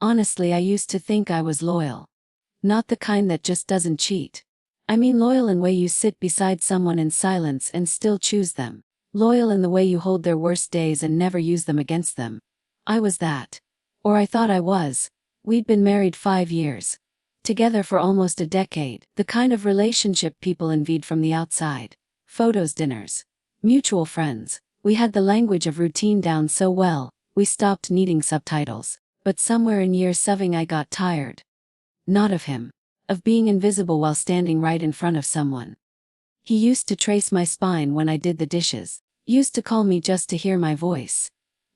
Honestly, I used to think I was loyal. Not the kind that just doesn't cheat. I mean loyal in the way you sit beside someone in silence and still choose them. Loyal in the way you hold their worst days and never use them against them. I was that. Or I thought I was. We'd been married 5 years. Together for almost a decade. The kind of relationship people envied from the outside. Photos, dinners. Mutual friends. We had the language of routine down so well, we stopped needing subtitles. But somewhere in year 7 I got tired. Not of him. Of being invisible while standing right in front of someone. He used to trace my spine when I did the dishes. Used to call me just to hear my voice.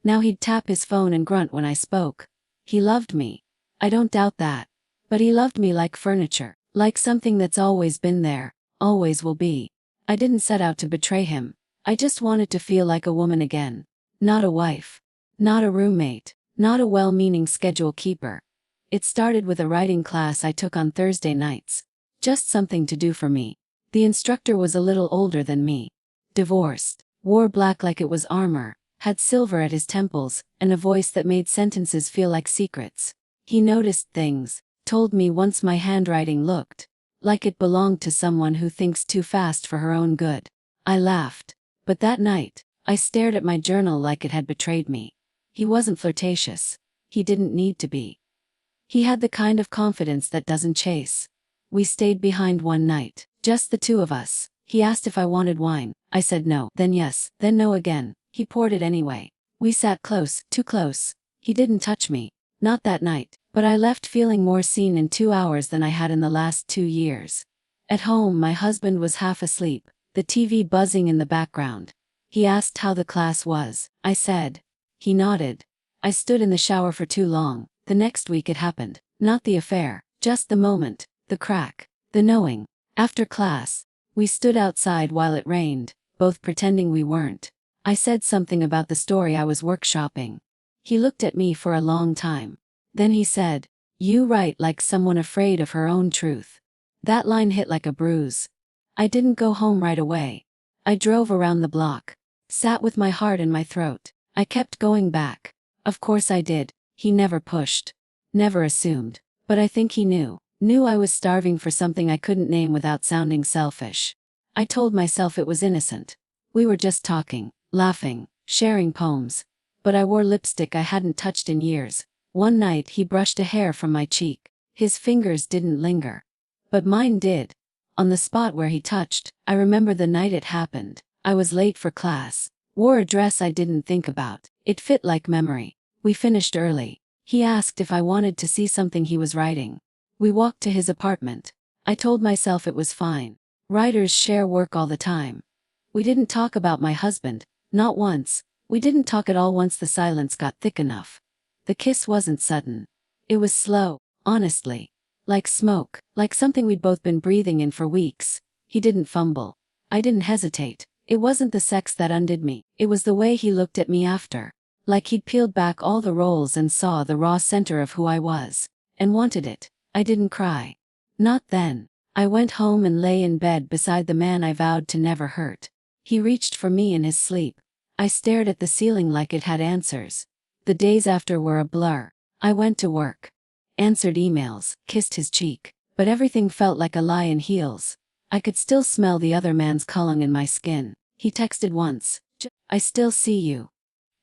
Now he'd tap his phone and grunt when I spoke. He loved me. I don't doubt that. But he loved me like furniture. Like something that's always been there. Always will be. I didn't set out to betray him. I just wanted to feel like a woman again. Not a wife. Not a roommate. Not a well-meaning schedule keeper. It started with a writing class I took on Thursday nights. Just something to do for me. The instructor was a little older than me. Divorced. Wore black like it was armor. Had silver at his temples, and a voice that made sentences feel like secrets. He noticed things. Told me once my handwriting looked like it belonged to someone who thinks too fast for her own good. I laughed. But that night, I stared at my journal like it had betrayed me. He wasn't flirtatious. He didn't need to be. He had the kind of confidence that doesn't chase. We stayed behind one night, just the two of us. He asked if I wanted wine. I said no, then yes, then no again. He poured it anyway. We sat close, too close. He didn't touch me. Not that night, but I left feeling more seen in 2 hours than I had in the last 2 years. At home, my husband was half asleep, the TV buzzing in the background. He asked how the class was. I said. He nodded. I stood in the shower for too long. The next week it happened. Not the affair, just the moment, the crack, the knowing. After class, we stood outside while it rained, both pretending we weren't. I said something about the story I was workshopping. He looked at me for a long time. Then he said, "You write like someone afraid of her own truth." That line hit like a bruise. I didn't go home right away. I drove around the block. Sat with my heart in my throat. I kept going back. Of course I did. He never pushed. Never assumed. But I think he knew. Knew I was starving for something I couldn't name without sounding selfish. I told myself it was innocent. We were just talking, laughing, sharing poems. But I wore lipstick I hadn't touched in years. One night he brushed a hair from my cheek. His fingers didn't linger. But mine did. On the spot where he touched. I remember the night it happened. I was late for class. Wore a dress I didn't think about. It fit like memory. We finished early. He asked if I wanted to see something he was writing. We walked to his apartment. I told myself it was fine. Writers share work all the time. We didn't talk about my husband. Not once. We didn't talk at all once the silence got thick enough. The kiss wasn't sudden. It was slow, honestly. Like smoke, like something we'd both been breathing in for weeks. He didn't fumble. I didn't hesitate. It wasn't the sex that undid me. It was the way he looked at me after. Like he'd peeled back all the rolls and saw the raw center of who I was. And wanted it. I didn't cry. Not then. I went home and lay in bed beside the man I vowed to never hurt. He reached for me in his sleep. I stared at the ceiling like it had answers. The days after were a blur. I went to work. Answered emails, kissed his cheek. But everything felt like a lie in heels. I could still smell the other man's cologne in my skin. He texted once. "I still see you."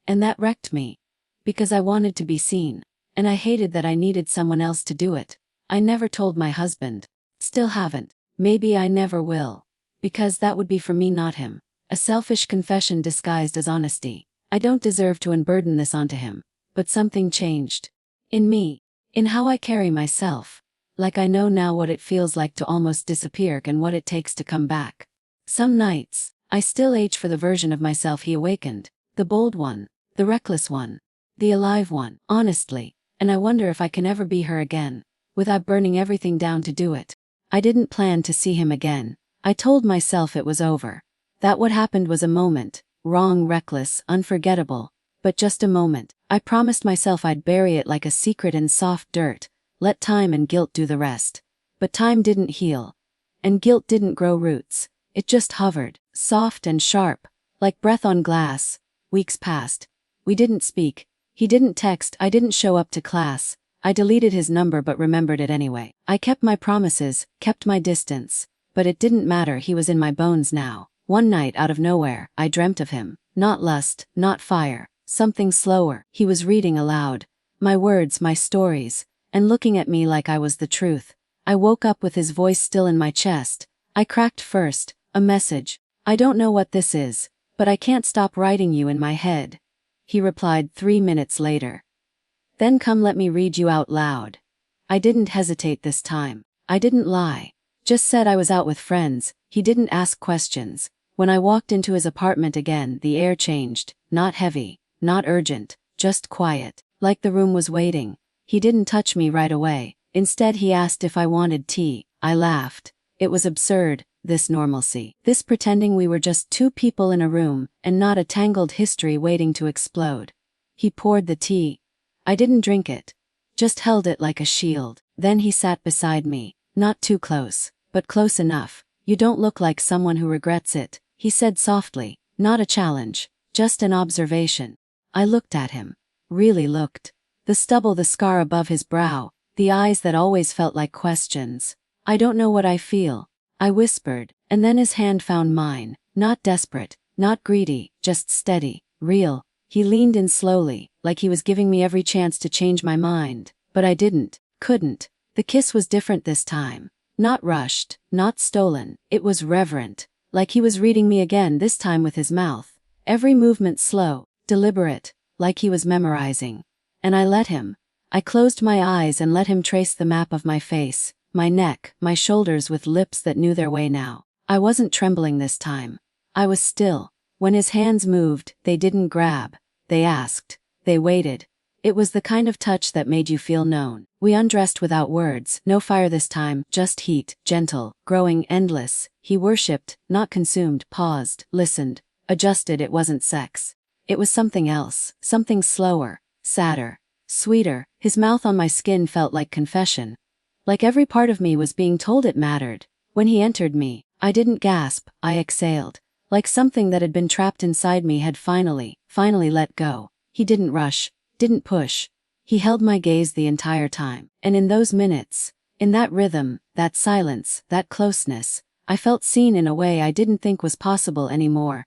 And that wrecked me. Because I wanted to be seen. And I hated that I needed someone else to do it. I never told my husband. Still haven't. Maybe I never will. Because that would be for me, not him. A selfish confession disguised as honesty. I don't deserve to unburden this onto him. But something changed. In me. In how I carry myself. Like I know now what it feels like to almost disappear and what it takes to come back. Some nights, I still ache for the version of myself he awakened. The bold one. The reckless one. The alive one. Honestly. And I wonder if I can ever be her again. Without burning everything down to do it. I didn't plan to see him again. I told myself it was over. That what happened was a moment. Wrong, reckless, unforgettable. But just a moment. I promised myself I'd bury it like a secret in soft dirt. Let time and guilt do the rest. But time didn't heal. And guilt didn't grow roots. It just hovered, soft and sharp. Like breath on glass. Weeks passed. We didn't speak. He didn't text. I didn't show up to class. I deleted his number but remembered it anyway. I kept my promises, kept my distance. But it didn't matter, he was in my bones now. One night out of nowhere, I dreamt of him. Not lust, not fire, something slower. He was reading aloud. My words, my stories, and looking at me like I was the truth. I woke up with his voice still in my chest. I cracked first, a message. I don't know what this is, but I can't stop writing you in my head. He replied 3 minutes later. Then come let me read you out loud. I didn't hesitate this time. I didn't lie. Just said I was out with friends. He didn't ask questions. When I walked into his apartment again, the air changed. Not heavy, not urgent, just quiet, like the room was waiting. He didn't touch me right away. Instead he asked if I wanted tea. I laughed. It was absurd, this normalcy. This pretending we were just two people in a room, and not a tangled history waiting to explode. He poured the tea. I didn't drink it. Just held it like a shield. Then he sat beside me. Not too close, but close enough. You don't look like someone who regrets it, he said softly. Not a challenge, just an observation. I looked at him. Really looked. The stubble, the scar above his brow, the eyes that always felt like questions. I don't know what I feel, I whispered, and then his hand found mine. Not desperate, not greedy, just steady, real. He leaned in slowly, like he was giving me every chance to change my mind. But I couldn't. The kiss was different this time. Not rushed, not stolen. It was reverent. Like he was reading me again, this time with his mouth. Every movement slow, deliberate, like he was memorizing. And I let him. I closed my eyes and let him trace the map of my face, my neck, my shoulders with lips that knew their way now. I wasn't trembling this time. I was still. When his hands moved, they didn't grab. They asked. They waited. It was the kind of touch that made you feel known. We undressed without words, no fire this time, just heat, gentle, growing, endless. He worshipped, not consumed, paused, listened, adjusted. It wasn't sex. It was something else, something slower, sadder, sweeter. His mouth on my skin felt like confession. Like every part of me was being told it mattered. When he entered me, I didn't gasp, I exhaled. Like something that had been trapped inside me had finally let go. He didn't rush, didn't push. He held my gaze the entire time. And in those minutes, in that rhythm, that silence, that closeness, I felt seen in a way I didn't think was possible anymore.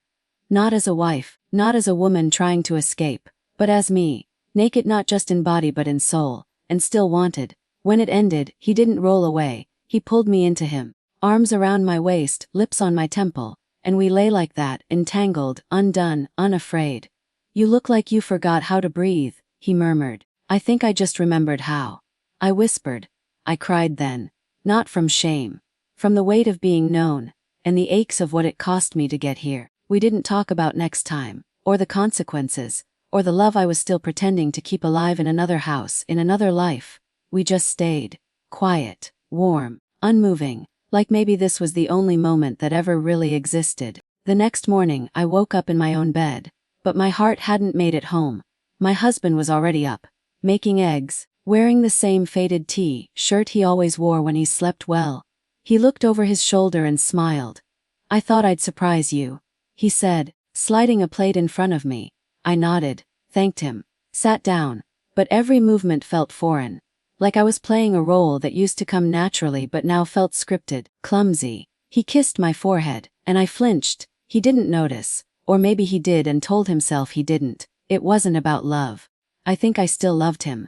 Not as a wife, not as a woman trying to escape, but as me, naked not just in body but in soul, and still wanted. When it ended, he didn't roll away. He pulled me into him, arms around my waist, lips on my temple, and we lay like that, entangled, undone, unafraid. You look like you forgot how to breathe, he murmured. I think I just remembered how. I whispered. I cried then. Not from shame. From the weight of being known, and the aches of what it cost me to get here. We didn't talk about next time, or the consequences, or the love I was still pretending to keep alive in another house, in another life. We just stayed. Quiet, warm, unmoving, like maybe this was the only moment that ever really existed. The next morning, I woke up in my own bed, but my heart hadn't made it home. My husband was already up, making eggs, wearing the same faded shirt he always wore when he slept well. He looked over his shoulder and smiled. I thought I'd surprise you, he said, sliding a plate in front of me. I nodded, thanked him, sat down, but every movement felt foreign. Like I was playing a role that used to come naturally but now felt scripted, clumsy. He kissed my forehead, and I flinched. He didn't notice, or maybe he did and told himself he didn't. It wasn't about love. I think I still loved him.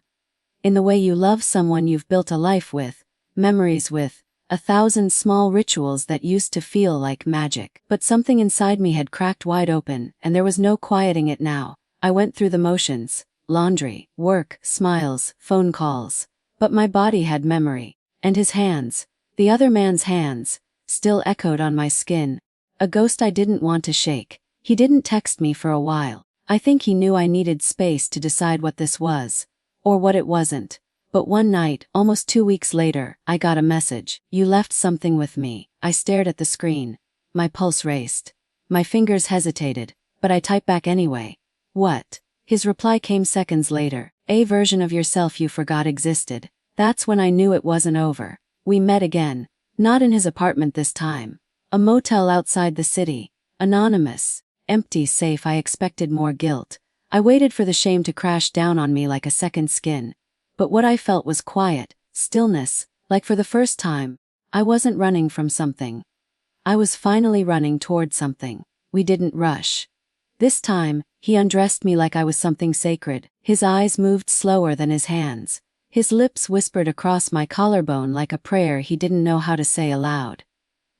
In the way you love someone you've built a life with, memories with, 1,000 small rituals that used to feel like magic. But something inside me had cracked wide open, and there was no quieting it now. I went through the motions, laundry, work, smiles, phone calls. But my body had memory, and his hands, the other man's hands, still echoed on my skin. A ghost I didn't want to shake. He didn't text me for a while. I think he knew I needed space to decide what this was, or what it wasn't. But one night, almost 2 weeks later, I got a message. You left something with me. I stared at the screen. My pulse raced. My fingers hesitated, but I typed back anyway. What? His reply came seconds later. A version of yourself you forgot existed. That's when I knew it wasn't over. We met again. Not in his apartment this time. A motel outside the city. Anonymous. Empty, safe. I expected more guilt. I waited for the shame to crash down on me like a second skin. But what I felt was quiet, stillness, like for the first time, I wasn't running from something. I was finally running toward something. We didn't rush. This time, he undressed me like I was something sacred. His eyes moved slower than his hands. His lips whispered across my collarbone like a prayer he didn't know how to say aloud.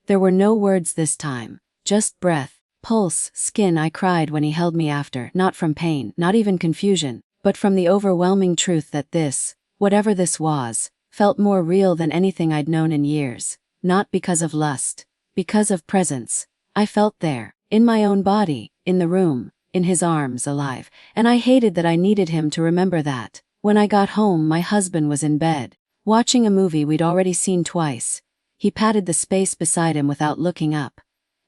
There were no words this time, just breath, pulse, skin. I cried when he held me after, not from pain, not even confusion, but from the overwhelming truth that this, whatever this was, felt more real than anything I'd known in years. Not because of lust, because of presence. I felt there, in my own body, in the room, in his arms, alive, and I hated that I needed him to remember that. When I got home, my husband was in bed, watching a movie we'd already seen twice. He patted the space beside him without looking up.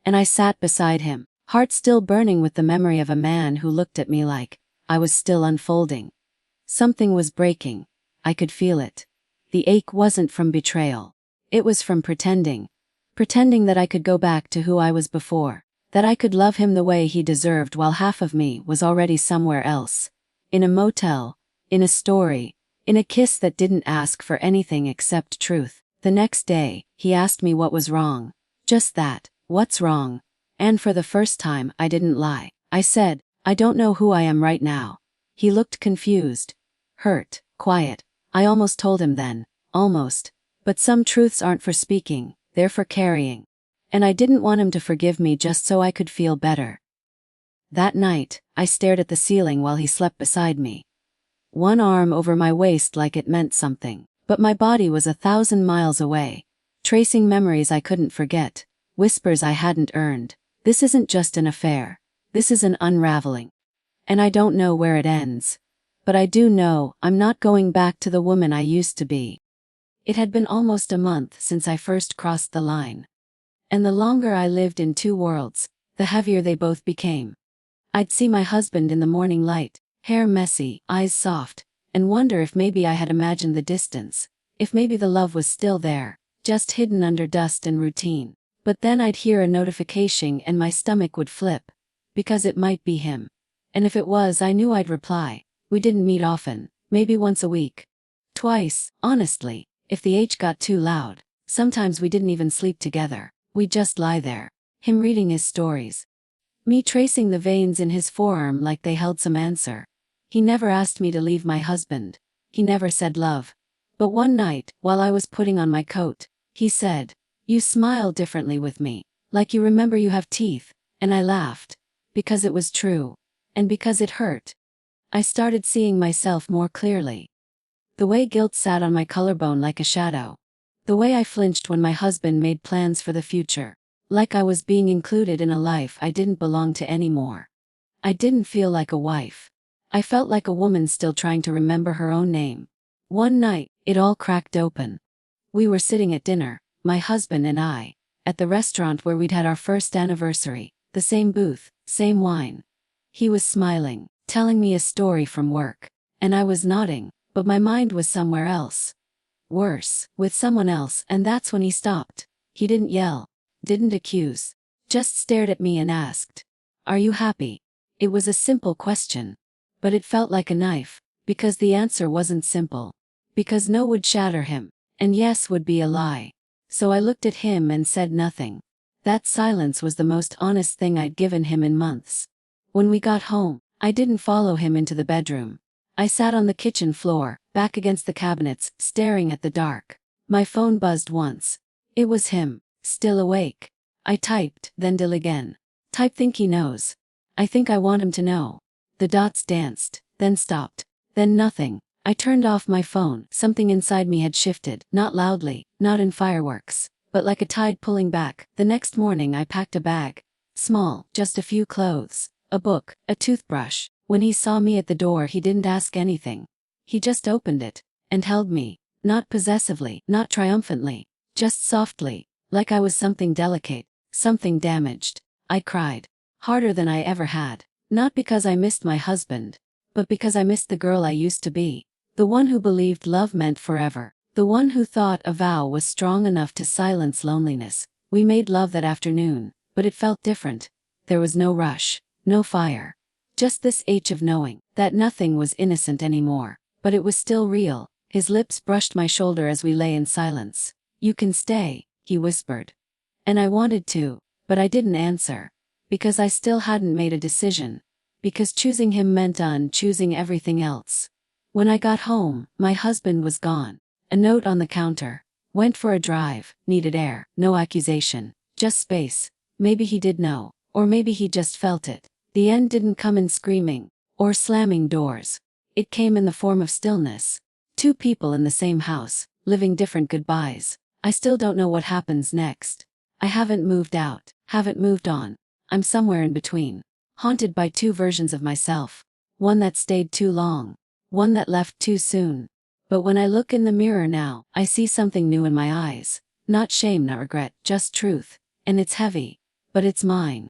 And I sat beside him, heart still burning with the memory of a man who looked at me like I was still unfolding. Something was breaking. I could feel it. The ache wasn't from betrayal. It was from pretending. Pretending that I could go back to who I was before. That I could love him the way he deserved while half of me was already somewhere else. In a motel. In a story. In a kiss that didn't ask for anything except truth. The next day, he asked me what was wrong. Just that, what's wrong? And for the first time, I didn't lie. I said, I don't know who I am right now. He looked confused. Hurt, quiet. I almost told him then. Almost. But some truths aren't for speaking, they're for carrying. And I didn't want him to forgive me just so I could feel better. That night, I stared at the ceiling while he slept beside me. One arm over my waist like it meant something, but my body was 1,000 miles away, tracing memories I couldn't forget, whispers I hadn't earned. This isn't just an affair. This is an unraveling. And I don't know where it ends. But I do know I'm not going back to the woman I used to be. It had been almost a month since I first crossed the line. And the longer I lived in two worlds, the heavier they both became. I'd see my husband in the morning light, hair messy, eyes soft, and wonder if maybe I had imagined the distance, if maybe the love was still there, just hidden under dust and routine. But then I'd hear a notification and my stomach would flip, because it might be him. And if it was, I knew I'd reply. We didn't meet often, maybe once a week. Twice, honestly, if the H got too loud. Sometimes we didn't even sleep together. We'd just lie there, him reading his stories. Me tracing the veins in his forearm like they held some answer. He never asked me to leave my husband. He never said love. But one night, while I was putting on my coat, he said, "You smile differently with me, like you remember you have teeth," and I laughed. Because it was true. And because it hurt. I started seeing myself more clearly. The way guilt sat on my collarbone like a shadow. The way I flinched when my husband made plans for the future. Like I was being included in a life I didn't belong to anymore. I didn't feel like a wife. I felt like a woman still trying to remember her own name. One night, it all cracked open. We were sitting at dinner, my husband and I, at the restaurant where we'd had our first anniversary, the same booth, same wine. He was smiling, telling me a story from work, and I was nodding, but my mind was somewhere else. Worse, with someone else, and that's when he stopped. He didn't yell, didn't accuse, just stared at me and asked, "Are you happy?" It was a simple question. But it felt like a knife, because the answer wasn't simple. Because no would shatter him, and yes would be a lie. So I looked at him and said nothing. That silence was the most honest thing I'd given him in months. When we got home, I didn't follow him into the bedroom. I sat on the kitchen floor, back against the cabinets, staring at the dark. My phone buzzed once. It was him, still awake. I typed, then dial again. Type think he knows. I think I want him to know. The dots danced, then stopped, then nothing. I turned off my phone. Something inside me had shifted, not loudly, not in fireworks, but like a tide pulling back. The next morning I packed a bag. Small, just a few clothes, a book, a toothbrush. When he saw me at the door, he didn't ask anything. He just opened it, and held me, not possessively, not triumphantly, just softly, like I was something delicate, something damaged. I cried, harder than I ever had. Not because I missed my husband, but because I missed the girl I used to be. The one who believed love meant forever. The one who thought a vow was strong enough to silence loneliness. We made love that afternoon, but it felt different. There was no rush, no fire. Just this ache of knowing that nothing was innocent anymore. But it was still real. His lips brushed my shoulder as we lay in silence. "You can stay," he whispered. And I wanted to, but I didn't answer. Because I still hadn't made a decision. Because choosing him meant choosing everything else. When I got home, my husband was gone. A note on the counter. "Went for a drive, needed air." No accusation, just space. Maybe he did know, or maybe he just felt it. The end didn't come in screaming, or slamming doors. It came in the form of stillness. Two people in the same house, living different goodbyes. I still don't know what happens next. I haven't moved out, haven't moved on. I'm somewhere in between. Haunted by two versions of myself. One that stayed too long. One that left too soon. But when I look in the mirror now, I see something new in my eyes. Not shame, not regret, just truth. And it's heavy. But it's mine.